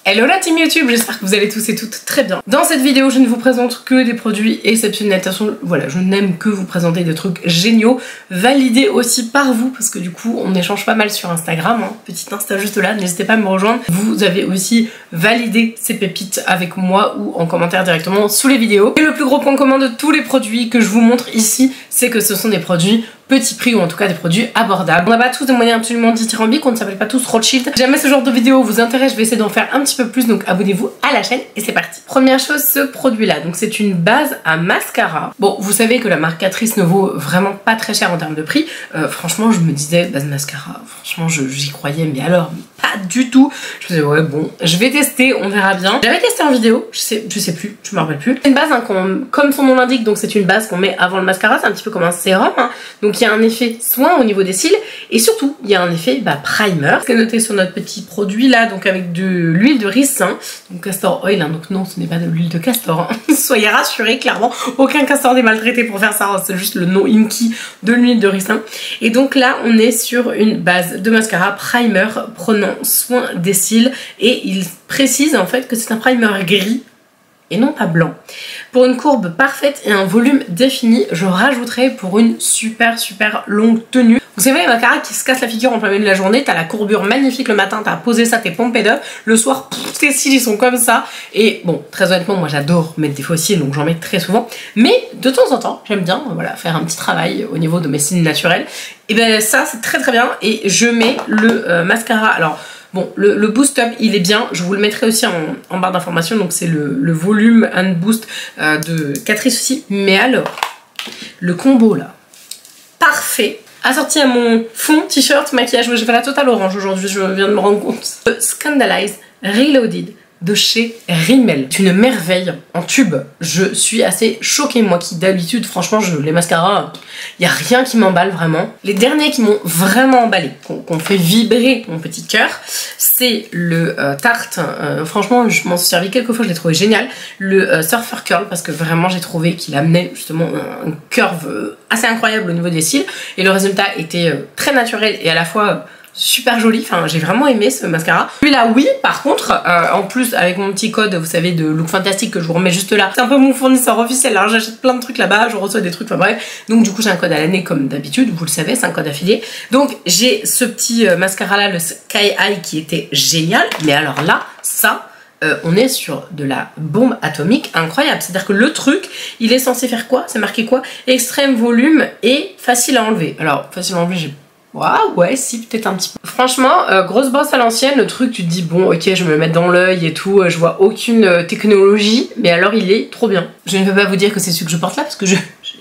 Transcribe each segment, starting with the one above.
Hello la team YouTube, j'espère que vous allez tous et toutes très bien. Dans cette vidéo, je ne vous présente que des produits exceptionnels. Attention, voilà, je n'aime que vous présenter des trucs géniaux, validés aussi par vous, parce que du coup, on échange pas mal sur Instagram. Hein. Petite Insta juste là, n'hésitez pas à me rejoindre. Vous avez aussi validé ces pépites avec moi ou en commentaire directement sous les vidéos. Et le plus gros point commun de tous les produits que je vous montre ici, c'est que ce sont des produits petit prix ou en tout cas des produits abordables. On n'a pas tous des moyens absolument dithyrambiques, on ne s'appelle pas tous Rothschild. Si jamais ce genre de vidéo vous intéresse, je vais essayer d'en faire un petit peu plus, donc abonnez-vous à la chaîne et c'est parti. Première chose, ce produit là, donc c'est une base à mascara. Bon, vous savez que la marque Catrice ne vaut vraiment pas très cher en termes de prix. Franchement, je me disais, base mascara, franchement j'y croyais, mais alors pas du tout. Je me disais ouais bon, je vais tester, on verra bien. J'avais testé en vidéo, je sais plus, je me rappelle plus. C'est une base hein, comme son nom l'indique, donc c'est une base qu'on met avant le mascara, c'est un petit peu comme un sérum, hein. Donc il y a un effet soin au niveau des cils et surtout il y a un effet primer. C'est noté sur notre petit produit là, donc avec de l'huile de ricin, donc castor oil, hein, donc non ce n'est pas de l'huile de castor, hein. Soyez rassurés, clairement aucun castor n'est maltraité pour faire ça, hein. C'est juste le nom inky de l'huile de ricin. Et donc là on est sur une base de mascara primer prenant soin des cils et il précise en fait que c'est un primer gris et non pas blanc. Pour une courbe parfaite et un volume défini, je rajouterai pour une super longue tenue. Vous savez les mascaras qui se cassent la figure en plein milieu de la journée, t'as la courbure magnifique le matin, t'as posé ça, t'es pompé d'œuf, le soir tes cils ils sont comme ça. Et bon, très honnêtement moi j'adore mettre des faux cils donc j'en mets très souvent, mais de temps en temps j'aime bien voilà, faire un petit travail au niveau de mes cils naturels. Et ben ça c'est très bien et je mets le mascara, alors bon, le Boost Up, il est bien. Je vous le mettrai aussi en barre d'informations. Donc, c'est le volume and boost de Catrice aussi. Mais alors, le combo là, parfait. Assorti à mon fond t-shirt maquillage. J'ai fait la totale orange aujourd'hui, je viens de me rendre compte. Scandalize Reloaded de chez Rimmel. C'est une merveille en tube. Je suis assez choquée, moi qui d'habitude, franchement, les mascaras, il n'y a rien qui m'emballe vraiment. Les derniers qui m'ont vraiment emballé, qu'on fait vibrer mon petit cœur, c'est le Tarte. Franchement, je m'en suis servi quelques fois, je l'ai trouvé génial. Le Surfer Curl, parce que vraiment, j'ai trouvé qu'il amenait justement un curve assez incroyable au niveau des cils. Et le résultat était très naturel et à la fois super joli, enfin j'ai vraiment aimé ce mascara. Celui-là oui, par contre, en plus avec mon petit code, vous savez, de Look Fantastique que je vous remets juste là, c'est un peu mon fournisseur officiel, alors j'achète plein de trucs là-bas, je reçois des trucs, enfin bref. Donc du coup j'ai un code à l'année comme d'habitude, vous le savez, c'est un code affilié. Donc j'ai ce petit mascara là, le Sky High qui était génial, mais alors là, ça... on est sur de la bombe atomique incroyable. C'est-à-dire que le truc, il est censé faire quoi? C'est marqué quoi? Extrême volume et facile à enlever. Alors, facile à enlever, j'ai... Waouh, ouais, si, peut-être un petit peu. Franchement, grosse brosse à l'ancienne, le truc, tu te dis, bon, ok, je vais me le mettre dans l'œil et tout, je vois aucune technologie, mais alors il est trop bien. Je ne peux pas vous dire que c'est celui que je porte là, parce que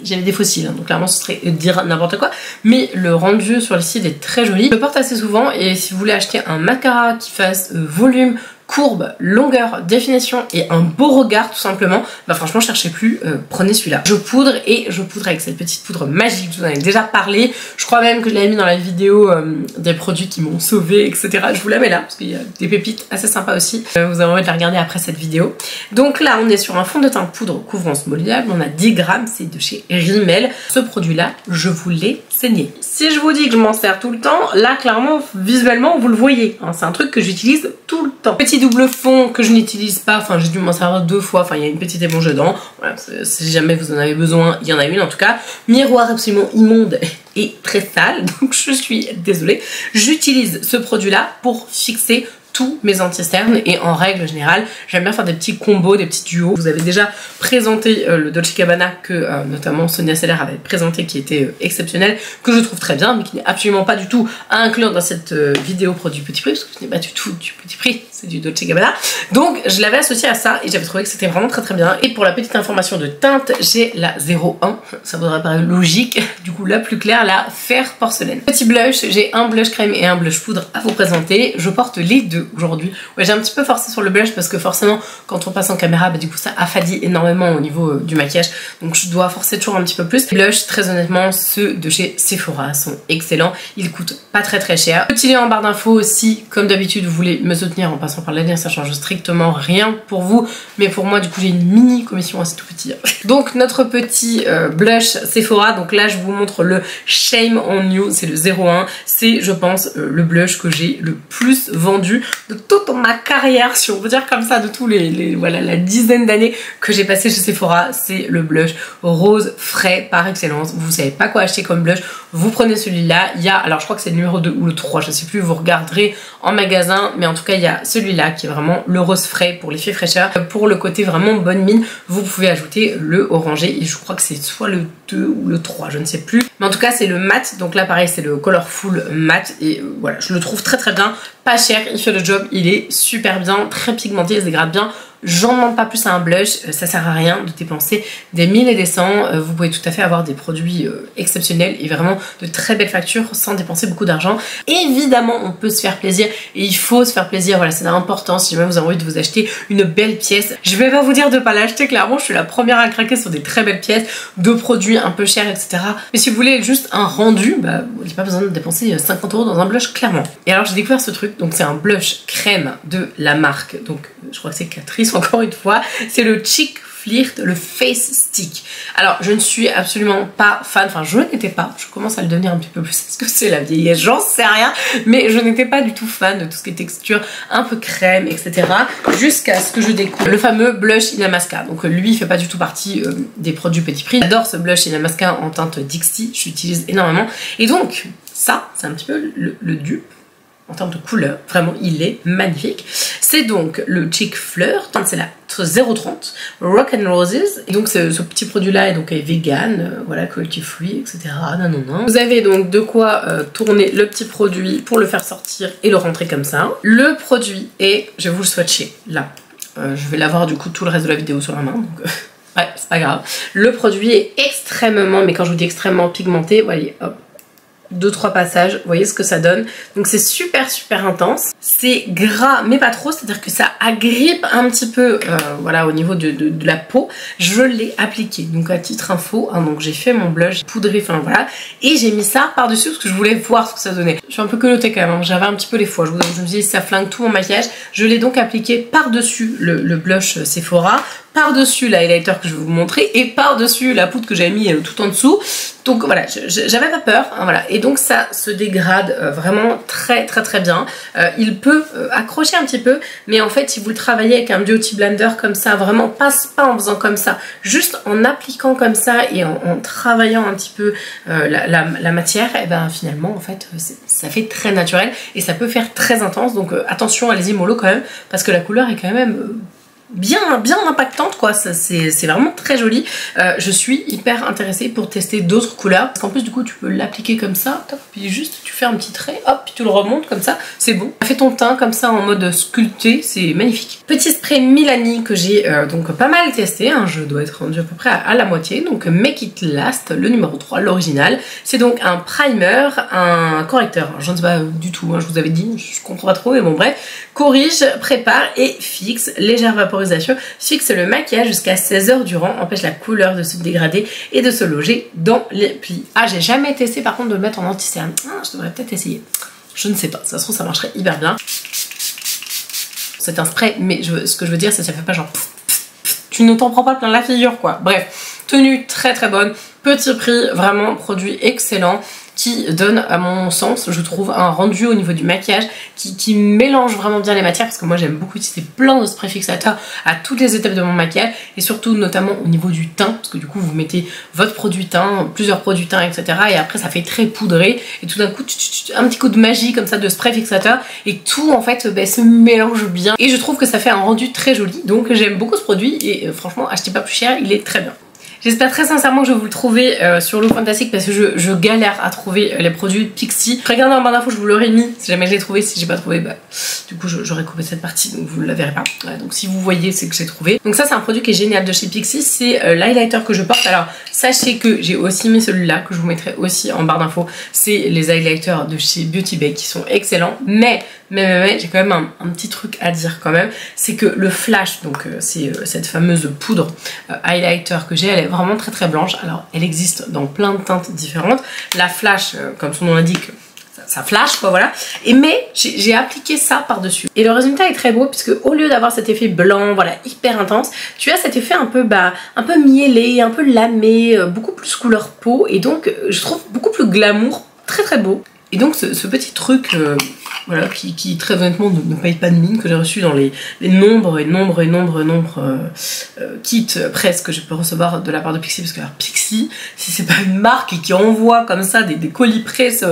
j'avais des fossiles, hein, donc clairement ce serait dire n'importe quoi, mais le rendu sur le cil est très joli. Je le porte assez souvent et si vous voulez acheter un mascara qui fasse volume, courbe, longueur, définition et un beau regard tout simplement, bah franchement cherchez plus, prenez celui-là. Je poudre et je poudre avec cette petite poudre magique, je vous en ai déjà parlé, je crois même que je l'avais mis dans la vidéo des produits qui m'ont sauvé, etc. Je vous la mets là parce qu'il y a des pépites assez sympas aussi, vous avez envie de la regarder après cette vidéo. Donc là on est sur un fond de teint poudre couvrance molliable, on a 10 grammes, c'est de chez Rimmel. Ce produit là, je vous l'ai saigné. Si je vous dis que je m'en sers tout le temps, là clairement visuellement vous le voyez, hein, c'est un truc que j'utilise tout le temps. Petit double fond que je n'utilise pas, enfin j'ai dû m'en servir 2 fois, enfin il y a une petite éponge dedans, voilà, si jamais vous en avez besoin, il y en a une en tout cas. Miroir absolument immonde et très sale, donc je suis désolée. J'utilise ce produit là pour fixer tous mes anti-cernes et en règle générale j'aime bien faire des petits combos, des petits duos. Vous avez déjà présenté le Dolce & Gabbana que notamment Sonia Seller avait présenté, qui était exceptionnel, que je trouve très bien mais qui n'est absolument pas du tout à inclure dans cette vidéo produit petit prix, parce que ce n'est pas du tout du petit prix, c'est du Dolce & Gabbana. Donc je l'avais associé à ça et j'avais trouvé que c'était vraiment très bien. Et pour la petite information de teinte, j'ai la 01, ça vous aurait paru logique, du coup la plus claire, la Fer Porcelaine. Petit blush, j'ai un blush crème et un blush poudre à vous présenter, je porte les deux aujourd'hui. Ouais, j'ai un petit peu forcé sur le blush parce que forcément quand on passe en caméra, bah, du coup ça affadit énormément au niveau du maquillage, donc je dois forcer toujours un petit peu plus. Les blushs, très honnêtement, ceux de chez Sephora sont excellents, ils coûtent pas très cher. Petit lien en barre d'infos si comme d'habitude vous voulez me soutenir en passant passant par l'avenir, ça change strictement rien pour vous, mais pour moi du coup j'ai une mini commission, c'est tout petit. Donc notre petit blush Sephora, donc là je vous montre le Shame on You, c'est le 01, c'est je pense le blush que j'ai le plus vendu de toute ma carrière, si on peut dire comme ça, de tous voilà, la dizaine d'années que j'ai passé chez Sephora. C'est le blush rose frais par excellence. Vous savez pas quoi acheter comme blush, vous prenez celui-là. Il y a, alors je crois que c'est le numéro 2 ou le 3, je sais plus, vous regarderez en magasin, mais en tout cas il y a celui-là qui est vraiment le rose frais pour l'effet fraîcheur. Pour le côté vraiment bonne mine, vous pouvez ajouter le orangé, et je crois que c'est soit le 2 ou le 3, je ne sais plus, mais en tout cas c'est le mat, donc là pareil c'est le Colorful mat, et voilà, je le trouve très très bien, pas cher, il fait le job, il est super bien, très pigmenté, il se dégrade bien. J'en demande pas plus à un blush, ça sert à rien de dépenser des 1000 et des 100, vous pouvez tout à fait avoir des produits exceptionnels et vraiment de très belles factures sans dépenser beaucoup d'argent. Évidemment on peut se faire plaisir et il faut se faire plaisir, voilà, c'est important. Si jamais vous avez envie de vous acheter une belle pièce, je vais pas vous dire de pas l'acheter, clairement je suis la première à craquer sur des très belles pièces, de produits un peu chers, etc. Mais si vous voulez juste un rendu, bah vous n'avez pas besoin de dépenser 50 € dans un blush, clairement. Et alors j'ai découvert ce truc, donc c'est un blush crème de la marque, donc je crois que c'est Catrice encore une fois, c'est le Cheek Flirt, le Face Stick. Alors je ne suis absolument pas fan, enfin je n'étais pas, je commence à le devenir un petit peu plus, est-ce que c'est la vieillesse, j'en sais rien, mais je n'étais pas du tout fan de tout ce qui est texture un peu crème, etc. Jusqu'à ce que je découvre le fameux blush Illamasqua. Donc lui il fait pas du tout partie des produits petit prix. J'adore ce blush Illamasqua en teinte Dixie, j'utilise énormément, et donc ça c'est un petit peu le dupe en termes de couleur, vraiment il est magnifique. C'est donc le Cheek Flirt, c'est la 030 Rock and Roses, et donc ce petit produit là est donc vegan, voilà, cruelty free, etc. Non. Vous avez donc de quoi tourner le petit produit pour le faire sortir et le rentrer comme ça. Le produit est, je vais vous le swatcher là, je vais l'avoir du coup tout le reste de la vidéo sur la main, donc ouais c'est pas grave. Le produit est extrêmement, mais quand je vous dis extrêmement pigmenté, voyez, hop, 2-3 passages, vous voyez ce que ça donne. Donc c'est super intense, c'est gras mais pas trop, c'est à dire que ça agrippe un petit peu voilà, au niveau de la peau. Je l'ai appliqué donc à titre info, hein, donc j'ai fait mon blush poudré, enfin voilà, et j'ai mis ça par dessus parce que je voulais voir ce que ça donnait. Je suis un peu culottée quand même, hein. J'avais un petit peu les fois, je me suis dit ça flingue tout mon maquillage. Je l'ai donc appliqué par dessus le blush Sephora, par dessus l'highlighter que je vais vous montrer et par dessus la poudre que j'avais mis tout en dessous. Donc voilà, j'avais pas peur, hein, voilà. Et donc ça se dégrade vraiment très bien. Il peut accrocher un petit peu, mais en fait si vous le travaillez avec un beauty blender comme ça, vraiment pas en faisant comme ça, juste en appliquant comme ça et en travaillant un petit peu la matière, et ben finalement en fait ça fait très naturel et ça peut faire très intense. Donc attention, allez-y mollo quand même, parce que la couleur est quand même bien impactante quoi, c'est vraiment très joli. Je suis hyper intéressée pour tester d'autres couleurs, parce qu'en plus du coup tu peux l'appliquer comme ça, top, puis juste tu fais un petit trait, hop, puis tu le remontes comme ça, c'est bon. Ça fait ton teint comme ça en mode sculpté, c'est magnifique. Petit spray Milani que j'ai donc pas mal testé, hein, je dois être rendue à peu près à la moitié, donc Make It Last, le numéro 3, l'original. C'est donc un primer, un correcteur, alors, je ne sais pas du tout, hein, je vous avais dit, je comprends pas trop, mais bon bref, corrige, prépare et fixe, légère vaporisation, fixe le maquillage jusqu'à 16 heures durant, empêche la couleur de se dégrader et de se loger dans les plis. Ah, j'ai jamais testé par contre de le mettre en anti-cerne. Ah, je devrais peut-être essayer. Je ne sais pas, ça se trouve ça marcherait hyper bien. C'est un spray, mais ce que je veux dire c'est que ça fait pas genre tu ne t'en prends pas plein la figure quoi. Bref, tenue très bonne, petit prix, vraiment produit excellent, qui donne à mon sens, je trouve, un rendu au niveau du maquillage qui mélange vraiment bien les matières, parce que moi j'aime beaucoup utiliser plein de sprays fixateurs à toutes les étapes de mon maquillage, et surtout notamment au niveau du teint, parce que du coup vous mettez votre produit teint, plusieurs produits teint, etc. et après ça fait très poudré, et tout d'un coup un petit coup de magie comme ça de spray fixateur, et tout en fait se mélange bien, et je trouve que ça fait un rendu très joli. Donc j'aime beaucoup ce produit, et franchement achetez pas plus cher, il est très bien. J'espère très sincèrement que je vais vous le trouver sur Look Fantastic, parce que je galère à trouver les produits Pixi. Regardez en barre d'infos, je vous l'aurais mis si jamais je l'ai trouvé. Si j'ai pas trouvé, bah du coup j'aurais coupé cette partie, donc vous ne la verrez pas. Ouais, donc si vous voyez, c'est que j'ai trouvé. Donc ça c'est un produit qui est génial de chez Pixi, c'est l'highlighter que je porte. Alors sachez que j'ai aussi mis celui-là, que je vous mettrai aussi en barre d'infos. C'est les highlighters de chez Beauty Bay qui sont excellents, mais j'ai quand même un petit truc à dire quand même, c'est que le flash, donc c'est cette fameuse poudre highlighter que j'ai, elle est vraiment très blanche. Alors elle existe dans plein de teintes différentes. La flash, comme son nom l'indique, ça flash quoi, voilà. Mais j'ai appliqué ça par-dessus. Et le résultat est très beau puisque au lieu d'avoir cet effet blanc, voilà, hyper intense, tu as cet effet un peu miellé, un peu lamé, beaucoup plus couleur peau. Et donc je trouve beaucoup plus glamour, très très beau. Et donc ce petit truc voilà, qui très honnêtement ne paye pas de mine, que j'ai reçu dans les nombres kits presque que je peux recevoir de la part de Pixi, parce que alors, Pixi, si c'est pas une marque qui envoie comme ça des colis presse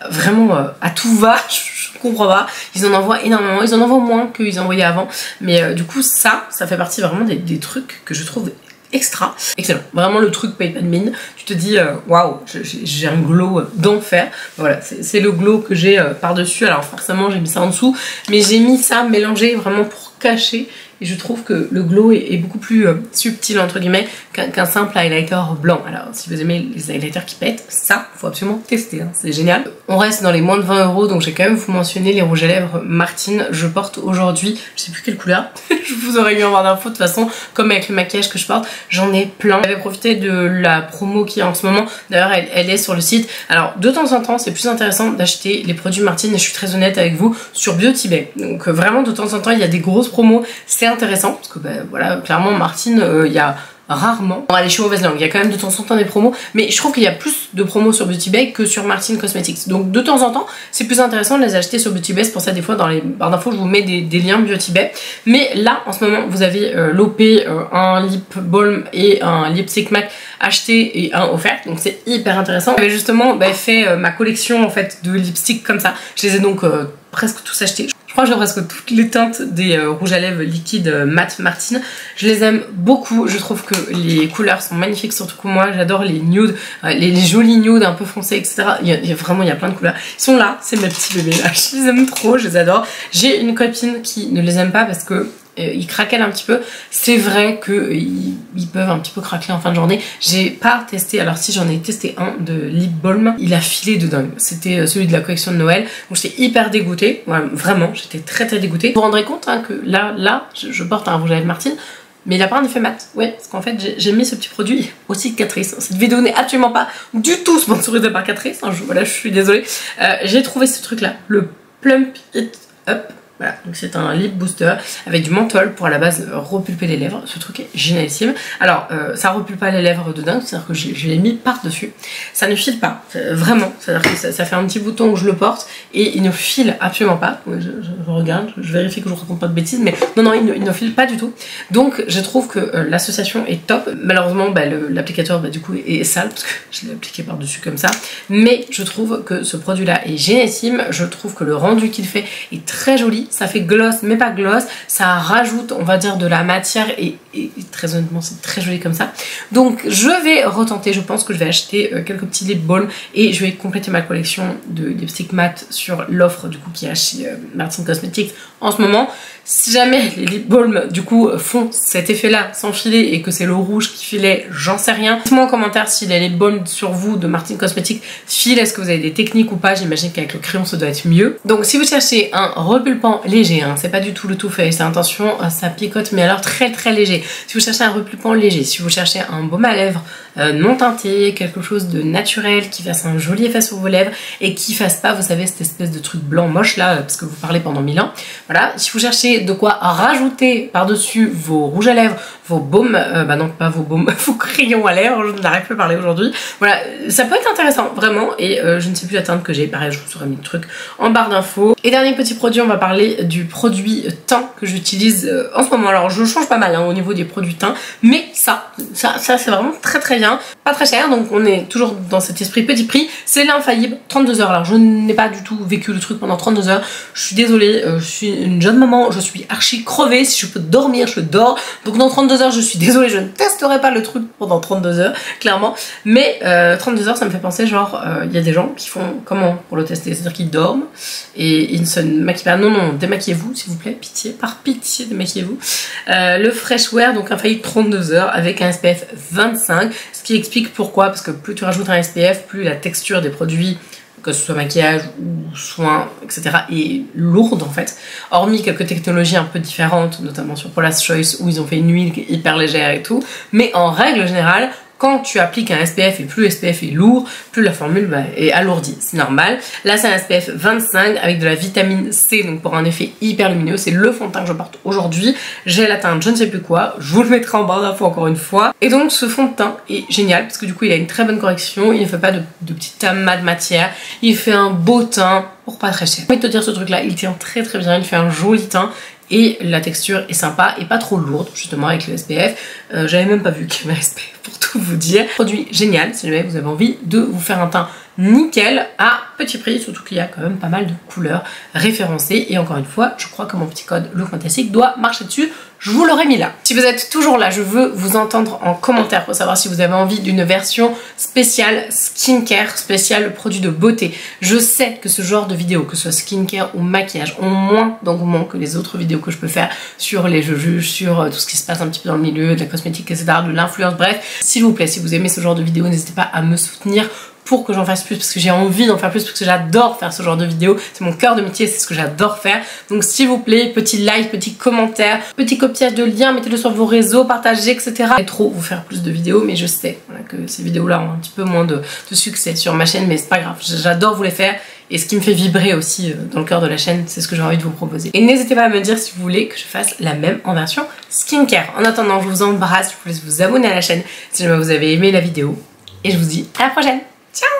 vraiment à tout va, je comprends pas. Ils en envoient énormément, ils en envoient moins qu'ils envoyaient avant, mais du coup ça fait partie vraiment des trucs que je trouve extra, excellent, vraiment le truc paye pas de mine, tu te dis waouh, j'ai un glow d'enfer, voilà, c'est le glow que j'ai par dessus, alors forcément j'ai mis ça en dessous, mais j'ai mis ça mélangé vraiment pour cacher, et je trouve que le glow est beaucoup plus subtil entre guillemets qu'un simple highlighter blanc. Alors si vous aimez les highlighters qui pètent, ça faut absolument tester, hein, c'est génial. On reste dans les moins de 20 €, donc j'ai quand même vous mentionner les rouges à lèvres Martine. Je porte aujourd'hui, je sais plus quelle couleur, je vous aurais eu en barre d'infos de toute façon, comme avec le maquillage que je porte, j'en ai plein. J'avais profité de la promo qui est en ce moment, d'ailleurs elle est sur le site. Alors de temps en temps c'est plus intéressant d'acheter les produits Martine, et je suis très honnête avec vous, sur Beauty Bay. Donc vraiment de temps en temps il y a des grosses promos, c'est intéressant parce que ben, voilà, clairement Martine il y a rarement, bon, allez, je suis mauvaise langue, il y a quand même de temps en temps des promos, mais je trouve qu'il y a plus de promos sur Beauty Bay que sur Martine Cosmetics, donc de temps en temps c'est plus intéressant de les acheter sur Beauty Bay. C'est pour ça des fois dans les barres d'infos je vous mets des liens Beauty Bay, mais là en ce moment vous avez l'OP, un lip balm et un lipstick MAC acheté et un offert, donc c'est hyper intéressant. J'avais justement fait ma collection en fait de lipsticks comme ça, je les ai donc presque tous achetés. Je crois que j'ai presque toutes les teintes des rouges à lèvres liquides mat Martine. Je les aime beaucoup, je trouve que les couleurs sont magnifiques, surtout que moi j'adore les nudes, les jolis nudes un peu foncés, etc. Il y a plein de couleurs. Ils sont là, c'est mes petits bébés là, je les aime trop, je les adore. J'ai une copine qui ne les aime pas parce que ils craquellent un petit peu. C'est vrai qu'ils peuvent un petit peu craquer en fin de journée. J'ai pas testé, alors si j'en ai testé un de lip balm, il a filé de dingue. C'était celui de la collection de Noël, donc j'étais hyper dégoûtée, voilà, vraiment j'étais très dégoûtée. Vous vous rendrez compte hein, que là je porte un rouge à lèvres Martine, mais il a pas un effet mat. Ouais, parce qu'en fait j'ai mis ce petit produit aussi de Catrice. Cette vidéo n'est absolument pas du tout sponsorisée par Catrice, hein, voilà, je suis désolée. J'ai trouvé ce truc là, le Plump It Up. Voilà, donc c'est un lip booster avec du menthol pour à la base repulper les lèvres. Ce truc est génialissime. Alors ça repulpe pas les lèvres de dingue, c'est-à-dire que je l'ai mis par dessus. Ça ne file pas, vraiment. C'est-à-dire que ça fait un petit bouton où je le porte et il ne file absolument pas. Je regarde, je vérifie que je ne raconte pas de bêtises, mais non, il ne file pas du tout. Donc je trouve que l'association est top. Malheureusement l'applicateur du coup est sale parce que je l'ai appliqué par dessus comme ça. Mais je trouve que ce produit là est génialissime. Je trouve que le rendu qu'il fait est très joli. Ça fait gloss mais pas gloss, ça rajoute on va dire de la matière et très honnêtement c'est très joli comme ça. Donc je vais retenter, je pense que je vais acheter quelques petits lip balms et je vais compléter ma collection de lipstick mat sur l'offre du coup qu'il y a chez Martine Cosmetics en ce moment. Si jamais les lip balms du coup font cet effet là sans filer et que c'est le rouge qui filait, j'en sais rien. Dites-moi en commentaire si les lip balms sur vous de Martine Cosmetics filent, est-ce que vous avez des techniques ou pas. J'imagine qu'avec le crayon ça doit être mieux. Donc si vous cherchez un repulpant léger, hein, c'est pas du tout le Too Faced, c'est attention ça picote mais alors très léger. Si vous cherchez un repulpant léger, si vous cherchez un baume à lèvres non teinté, quelque chose de naturel qui fasse un joli effet sur vos lèvres et qui fasse pas, vous savez, cette espèce de truc blanc moche là parce que vous parlez pendant 1000 ans. Voilà, si vous cherchez de quoi rajouter par-dessus vos rouges à lèvres, vos baumes, non pas vos baumes, vos crayons à lèvres, je n'arrive plus à parler aujourd'hui. Voilà, ça peut être intéressant vraiment et je ne sais plus la teinte que j'ai, pareil je vous aurais mis le truc en barre d'infos. Et dernier petit produit, on va parler du produit teint que j'utilise en ce moment. Alors je change pas mal hein, au niveau des produits teint, mais ça c'est vraiment très bien, pas très cher, donc on est toujours dans cet esprit petit prix. C'est l'infaillible 32 heures. Alors je n'ai pas du tout vécu le truc pendant 32 heures, je suis désolée, je suis une jeune maman, je suis archi crevée, si je peux dormir je dors, donc dans 32 heures je suis désolée, je ne testerai pas le truc pendant 32 heures clairement, mais 32 heures ça me fait penser genre il y a des gens qui font comment pour le tester, c'est à dire qu'ils dorment et ils ne se maquillent pas. Non, démaquillez-vous s'il vous plaît, pitié, par pitié démaquillez-vous. Le Fresh Wear, donc infaillible 32 heures avec un SPF 25, ce qui explique pourquoi, parce que plus tu rajoutes un SPF, plus la texture des produits, que ce soit maquillage ou soins, etc., est lourde en fait, hormis quelques technologies un peu différentes, notamment sur Paula's Choice où ils ont fait une huile qui est hyper légère et tout, mais en règle générale, quand tu appliques un SPF et plus le SPF est lourd, plus la formule est alourdie, c'est normal. Là c'est un SPF 25 avec de la vitamine C, donc pour un effet hyper lumineux. C'est le fond de teint que je porte aujourd'hui. J'ai la teinte je ne sais plus quoi, je vous le mettrai en barre d'infos encore une fois. Et donc ce fond de teint est génial parce que du coup il a une très bonne correction, il ne fait pas de petites amas de matière, il fait un beau teint pour pas très cher. Je vais te dire, ce truc là il tient très très bien, il fait un joli teint. Et la texture est sympa et pas trop lourde, justement avec le SPF. J'avais même pas vu qu'il y avait un SPF pour tout vous dire. Produit génial si jamais vous avez envie de vous faire un teint nickel à petit prix, surtout qu'il y a quand même pas mal de couleurs référencées. Et encore une fois, je crois que mon petit code Look Fantastic doit marcher dessus. Je vous l'aurais mis là. Si vous êtes toujours là, je veux vous entendre en commentaire pour savoir si vous avez envie d'une version spéciale skincare, spéciale produit de beauté. Je sais que ce genre de vidéos, que ce soit skincare ou maquillage, ont moins d'engouement que les autres vidéos que je peux faire sur les jeux juges, sur tout ce qui se passe un petit peu dans le milieu, de la cosmétique, etc., de l'influence, bref. S'il vous plaît, si vous aimez ce genre de vidéos, n'hésitez pas à me soutenir pour que j'en fasse plus, parce que j'ai envie d'en faire plus, parce que j'adore faire ce genre de vidéos, c'est mon cœur de métier, c'est ce que j'adore faire. Donc s'il vous plaît, petit like, petit commentaire, petit copiage de liens, mettez-le sur vos réseaux, partagez, etc. Je vais trop vous faire plus de vidéos, mais je sais voilà, que ces vidéos-là ont un petit peu moins de succès sur ma chaîne, mais c'est pas grave, j'adore vous les faire. Et ce qui me fait vibrer aussi dans le cœur de la chaîne, c'est ce que j'ai envie de vous proposer. Et n'hésitez pas à me dire si vous voulez que je fasse la même en version skincare. En attendant, je vous embrasse, je vous laisse vous abonner à la chaîne si jamais vous avez aimé la vidéo. Et je vous dis à la prochaine. Ciao!